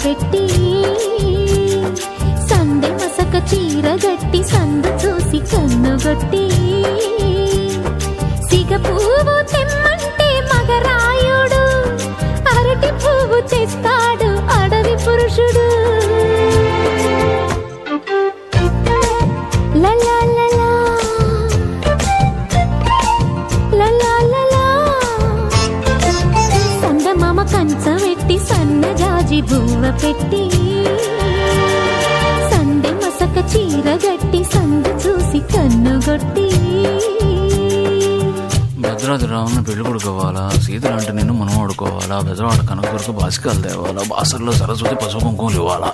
పెట్టి సందె మసక చీర గట్టి సందు చూసి కన్నుగొట్టి సిగ పువ్వు తెమ్మంటే మగరాయుడు అరటి పువ్వు తెస్తాడు అడవి పురుషుడు. సందమామ కంచ పెట్టి సన్నజాజి బువ్వ పెట్టి సందె మసక చీర గట్టి సందు చూసి కన్నుగొట్టి భద్రాద్రి రావుని పెళ్లి కొడుకోవాలా, సీతలు అంటే నిన్ను మనం ఆడుకోవాలా, బెజవాడ కనకదుర్గ బాసికాలు తేవాలా, బాసర్లో సరస్వతి పసుపు కుంకుమలు ఇవ్వాలా.